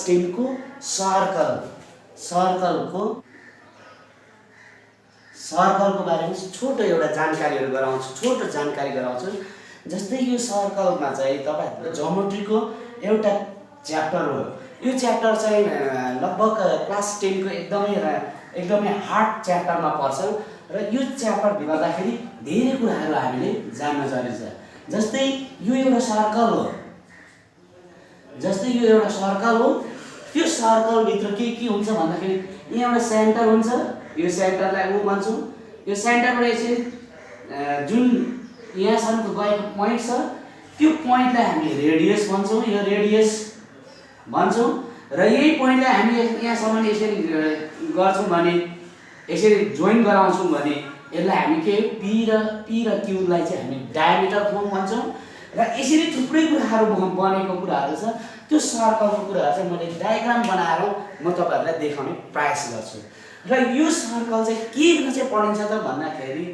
10 को सर्कलको बारेमा छोटो एउटा जानकारीहरू गराउँछु। जस्तै यो सर्कलमा चाहिँ तपाईहरुको ज्योमेट्रीको एउटा च्याप्टर हो। यो च्याप्टर चाहिँ लगभग क्लास 10 को एकदमै हार्ड च्याप्टरमा पर्छ र यो च्याप्टर गर्दाखेरि धेरै कुराहरू हामीले जान्न जरुरी छ। जस्तै यो एउटा सर्कल हो। त्यो सर्कल भित्र के हुन्छ भन्दाखेरि यहाँ एउटा सेन्टर हुन्छ। यो सेन्टरलाई ओ भन्छौं। यो सेन्टरबाट यसरी जुन यहाँसम्मको गएको पोइन्ट छ त्यो पोइन्टलाई हामी रेडियस भन्छौं। यो रेडियस भन्छौं र यही पोइन्टलाई हामी यहाँसम्म यसरी गर्छौं भने यसरी जोइन गराउँछौं भने यसलाई हामी के p र q लाई चाहिँ हामी डायमिटर भन्छौं र यसरी थुप्रै कुराहरू बनेको कुराहरू छ। त्यो सर्कलको कुराहरू चाहिँ मैले डायग्राम बनाएर म तपाईहरुलाई देखाउने प्रयास गर्छु। र यो सर्कल चाहिँ के चाहिँ पढिन्छ त भन्दाखेरि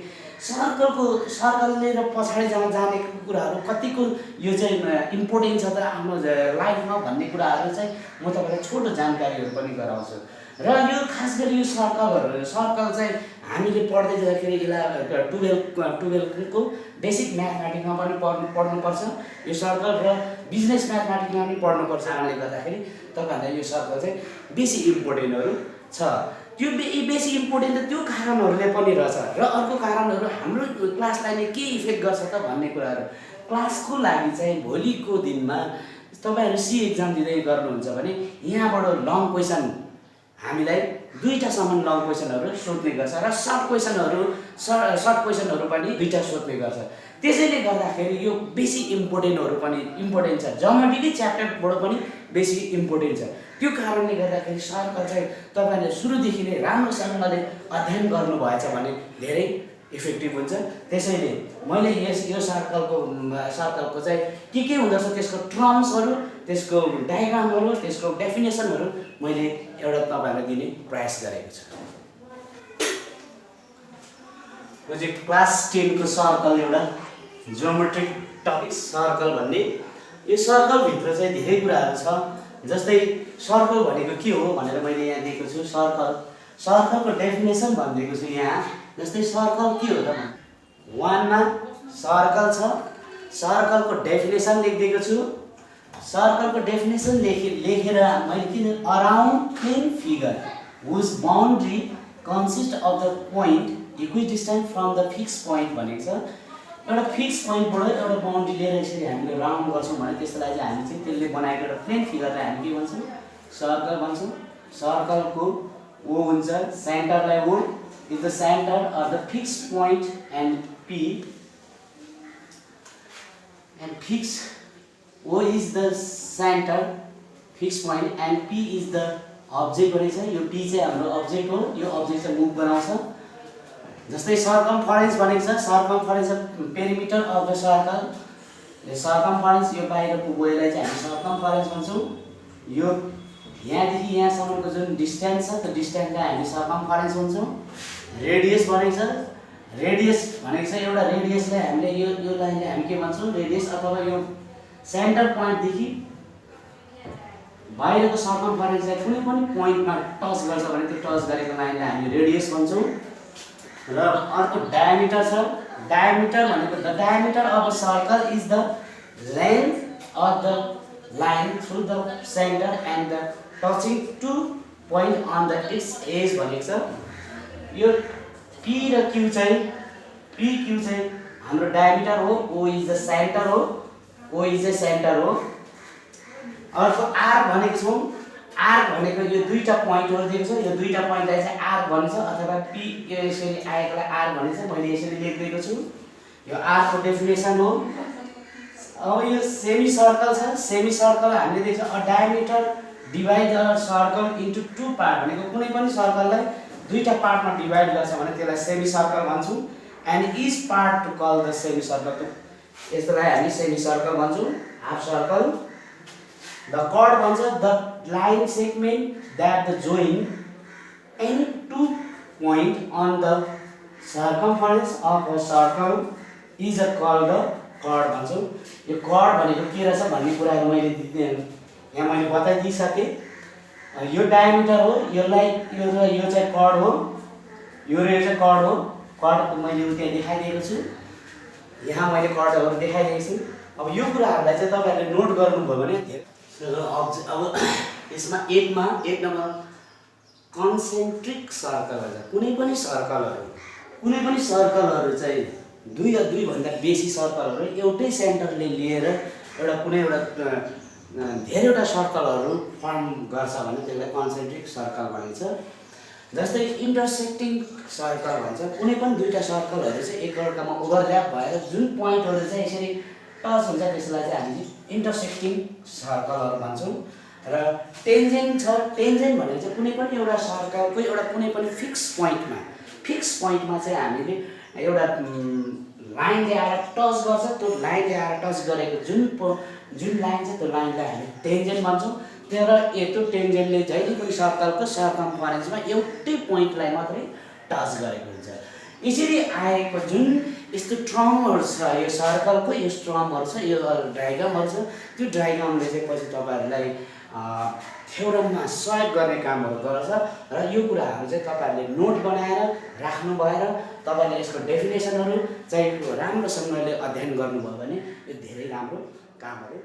सर्कलले र पछाडी जाने कुराहरू कतिको यो चाहिँ इम्पोर्टेन्ट छ त आफ्नो लाइफमा भन्ने कुराहरू चाहिँ म तपाईलाई छोटो जानकारीहरू पनि गराउँछु। र यो खास गरी यो सर्कल चाहिँ हामीले पढ्दै जाँदाखेरि यसलाई 12 को बेसिक म्याथमेटिक्समा पनि पढ्नुपर्छ। यो सर्कल र बिजनेस म्याथमेटिक्समा पनि पढ्नुपर्छ। कारणले गर्दाखेरि तपाईहरुलाई यो सर्कल चाहिँ बेसी इम्पोर्टेन्टहरू छ। त्यो बेसी इम्पोर्टेन्ट त्यो कारणहरूले पनि रहेछ र अर्को कारणहरू हाम्रो क्लासलाई नै के इफेक्ट गर्छ त भन्ने कुराहरू। क्लासको लागि चाहिँ भोलिको दिनमा तपाईहरु सी एक्जाम दिँदै गर्नुहुन्छ भने यहाँबाट लङ क्वेशन हामीलाई दुईटासम्म लङ क्वेशनहरू सोध्ने गर्छ र सर्ट क्वेशनहरू पनि दुईटा सोध्ने गर्छ। त्यसैले गर्दाखेरि यो बेसी इम्पोर्टेन्ट छ। ज्योमेट्री च्याप्टरबाट पनि बेसी इम्पोर्टेन्ट छ। त्यो कारणले गर्दाखेरि सर्कल चाहिँ तपाईले सुरुदेखि नै राम्रोसँगले अध्ययन गर्नुभएछ भने धेरै इफेक्टिभ हुन्छ। त्यसैले मैले यो सर्कलको चाहिँ के हुँदछ त्यसको टर्म्सहरू, त्यसको डायग्रामहरू, त्यसको डेफिनेसनहरू मैले एउटा तपाईहरुलाई दिने प्रयास गरेको छु। यो चाहिँ क्लास 10 को सर्कल एउटा ज्योमेट्रिक टपिक सर्कल भन्ने। यो सर्कल भित्र चाहिँ धेरै कुराहरू छ। जस्तै सर्कल भनेको के हो भनेर मैले यहाँ दिएको छु। सर्कलको डेफिनेसन भनिदिएको छु यहाँ। जस्तै सर्कल के हो त 1 मा सर्कल छ। सर्कलको डेफिनेसन लेखिदिएको छु। सर्कलको डेफिनेसन लेखेर मैले किन around plane figure whose boundary consist of the point equidistant from the fix point भनेको छ। एउटा फिक्स पोइन्टबाट एउटा बाउन्ड्री लिएर यसरी हामीले राउन्ड गर्छौं भने त्यसलाई चाहिँ हामी चाहिँ त्यसले बनाएको एउटा प्लेन फिगरलाई हामी के भन्छौं? सर्कल भन्छौं। सर्कलको ओ हुन्छ, सेन्टरलाई ओ is the center of the fixed point and P, and fixed O is the center fixed point and P is the object भनेको छ। यो P चाहिँ हाम्रो object हो। यो object चाहिँ मुभ गराउँछ। जस्तै सर्कमफरेन्स भनेको छ। Circumference perimeter of the circle. यो सर्कमफरेन्स यो बाहिरको गोलाइलाई चाहिँ हामी सर्कमफरेन्स भन्छौं। यो यहाँदेखि यहाँसम्मको जुन डिस्टेन्स छ त्यो डिस्टेन्सलाई हामी सर्कमफरेन्स भन्छौं। रेडियस भनेको छ। रेडियस भनेको छ एउटा रेडियसलाई हामीले यो लाइनलाई हामी के भन्छौं? रेडियस अथवा यो सेन्टर पोइन्टदेखि बाहिरको सर्कमफरेन्सलाई कुनै पनि पोइन्टमा टच गर्छ भने त्यो टच गरेको लाइनलाई हामी रेडियस भन्छौं। र अर्को डायमिटर छ। डायमिटर भनेको the diameter of a circle is the length of the line through the centre and the touching two point on the its edge भनेको छ। यो p र q चाहिँ हाम्रो डायमिटर हो। o इज द सेन्टर हो। अर्को r भनेको छौं। r भनेको यो दुईटा पोइन्टहरु दिएको छ। यो दुईटा पोइन्टलाई चाहिँ r भनिन्छ अथवा p यसरी आएकोलाई r भनिन्छ। मैले यसरी लेखिदिएको छु। यो r को डेफिनेसन हो। अब यो सेमी सर्कल छ। सेमी सर्कल हामीले देख्छ a diameter divide the circle into two part भनेको कुनै पनि सर्कललाई दुईटा पार्टमा डिवाइड गर्छ भने त्यसलाई सेमी सर्कल भन्छौं। And each part to call the semi circle. यसलाई हामी सेमी सर्कल भन्छौं। हाफ सर्कल द कर्ड भन्छ the line segment that the join any two point on the circumference of a circle is a called the chord भन्छौं। यो chord भनेको के रहेछ भन्ने कुराहरु मैले यहाँ बताइदिसके। यो डायमिटर हो, यसलाई यो चाहिँ कड हो, यो चाहिँ कड हो। कड मैले त्यहाँ देखाइदिएको छु, यहाँ मैले कडहरू देखाइदिएको छु। अब यो कुराहरूलाई चाहिँ तपाईँहरूले नोट गर्नुभयो भने अब यसमा 8 नम्बर कन्सेन्ट्रिक सर्कल भन्छ। कुनै पनि सर्कलहरू चाहिँ 2 या 2 भन्दा बेसी सर्कलहरू एउटै सेन्टरले लिएर एउटा कुनै एउटा धेरैवटा सर्कलहरू फर्म गर्छ भने त्यसलाई कन्सेन्ट्रिक सर्कल भनिन्छ। जस्तै इन्टरसेक्टिङ सर्कल भन्छ। कुनै पनि दुईवटा सर्कलहरू चाहिँ एकअर्कामा ओभरल्याप भएर जुन पोइन्टहरू चाहिँ यसरी टच हुन्छ त्यसलाई चाहिँ हामीले इन्टरसेक्टिङ सर्कलहरू भन्छौँ। र टेन्जेन्ट छ। टेन्जेन्ट भनेको चाहिँ कुनै पनि एउटा सर्कलको एउटा कुनै पनि फिक्स पोइन्टमा चाहिँ हामीले एउटा लाइनले आएर टच गर्छ। त्यो लाइनले आएर टच गरेको जुन लाइन छ त्यो लाइनलाई हामी टेन्जेन्ट भन्छौँ। तर त्यो टेन्जेन्टले जहिले पनि सर्कलको सर्कमफरेन्समा एउटै पोइन्टलाई मात्रै टच गरेको हुन्छ। यसरी आएको जुन यस्तो ट्रमहरू छ, यो सर्कलको यो ट्रमहरू छ, यो डायग्रामहरू छ, त्यो डायग्रामले चाहिँ पछि तपाईँहरूलाई थ्योरममा सहयोग गर्ने कामहरू गर्छ। र यो कुराहरू चाहिँ तपाईँहरूले नोट बनाएर राख्नु भएर तपाईँले यसको डेफिनेसनहरू चाहिँ राम्रोसँगले अध्ययन गर्नुभयो भने यो धेरै राम्रो कामहरू